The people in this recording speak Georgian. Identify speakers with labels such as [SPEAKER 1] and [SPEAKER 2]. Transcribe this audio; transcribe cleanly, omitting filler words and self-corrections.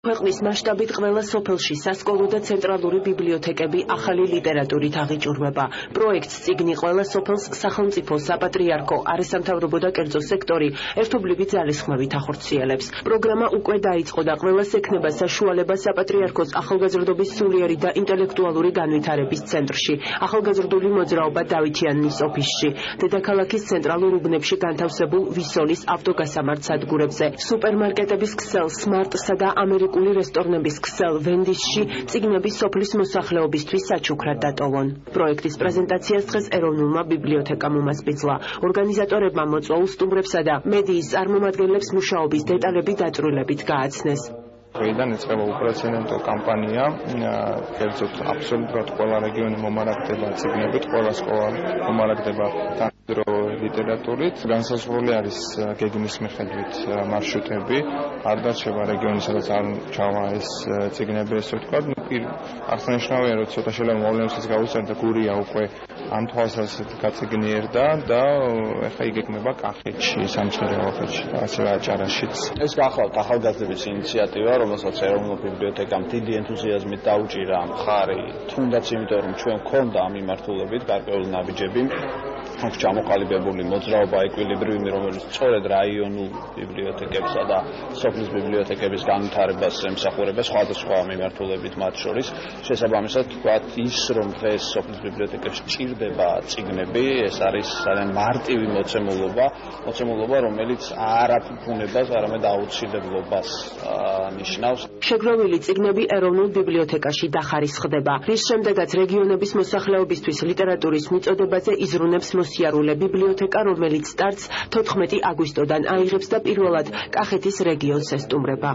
[SPEAKER 1] ქვეყნის მასშტაბით ყველა სოფელში სასკოლო და ცენტრალური ბიბლიოთეკები ახალი ლიტერატურით აღიჭურვება. პროექტს წიგნი ყველა სოფელს სახელმწიფო, საპატრიარქო, არასამთავრობო და კერძო სექტორი ერთობლივი ძალისხმევით ახორციელებს. პროგრამა უკვე დაიწყო და ყველას ექნება საშუალება საპატრიარქოს ახალგაზრდობის სულიერი და ინტელექტუალური განვითარების ცენტრში, ახალგაზრდული მოძრაობა დავითიანის ოფისში, დედაქალაქის ცენტრალურ უბნებში განთავსებულ ვისოლის ავტოგასამართ სადგურებზე, სუპერმარკეტების ქსელ სმარტსა და ამერიკული რესტორნების ქსელ ვენდისში წიგნები სოფლის მოსახლეობისთვის საჩუქრად დატოვონ. პროექტის პრეზენტაციას დღეს ეროვნულმა ბიბლიოთეკამ უმასპინძლა. ორგანიზატორებმა მოწვეულ სტუმრებსა და მედიის წარმომადგენლებს მუშაობის დეტალები დაწვრილებით გააცნეს.
[SPEAKER 2] Ვიდან იწყება უპრეცედენტო კამპანია, კერძოდ აბსოლუტურად ყველა რეგიონი მომარაგდება წიგნებით, ყველა სკოლა მომარაგდება თანადროული ლიტერატურით. განსაზღვრული არის გეგმის მიხედვით მარშრუტები, არ დარჩება რეგიონი, სადაც არ ჩავა ეს წიგნები, ესე ვთქვათ. აღსანიშნავია, რომ ცოტა შეიძლება მოვლენებსაც გავუსწრებთ და გურია უკვე ამ თვალსაზრისით გაწიგნიერდა და ეხლა იგეგმება კახეთში, სამცხე-ჯავახეთში და ასე აჭარაშიც.
[SPEAKER 3] ეს გახლავთ ახალგაზრდების ინიციატივა, რომელსაც ეროვნულ ბიბლიოთეკამ დიდი ენთუზიაზმით დაუჭირა მხარი, თუნდაც იმიტომ, რომ ჩვენ გვქონდა ამ მიმართულებით გარკვეული ნაბიჯები. აქვს ჩამოყალიბებული მოძრაობა ეკვილიბრიუმი, რომელიც სწორედ რაიონულ ბიბლიოთეკებსა და სოფლის ბიბლიოთეკების განვითარებას ემსახურება სხვადასხვა მიმართულებით მათ შორის. შესაბამისად, თქვათ ის, რომ დღეს სოფლის ბიბლიოთეკებში ჭირდება წიგნები, ეს არის ძალიან მარტივი მოცემულობა, რომელიც არ აფუფუნებას, არამედ აუცილებლობას ნიშნავს.
[SPEAKER 1] შეგროვილი წიგნები ეროვნულ ბიბლიოთეკაში დახარისხდება, რის შემდეგაც რეგიონების მოსახლეობისთვის ლიტერატურის მიწოდებაზე იზრუნებს მოსიარულე ბიბლიოთეკა, რომელიც სტარტს 14 აგვისტოდან აიღებს და პირველად კახეთის რეგიონს ესტუმრება.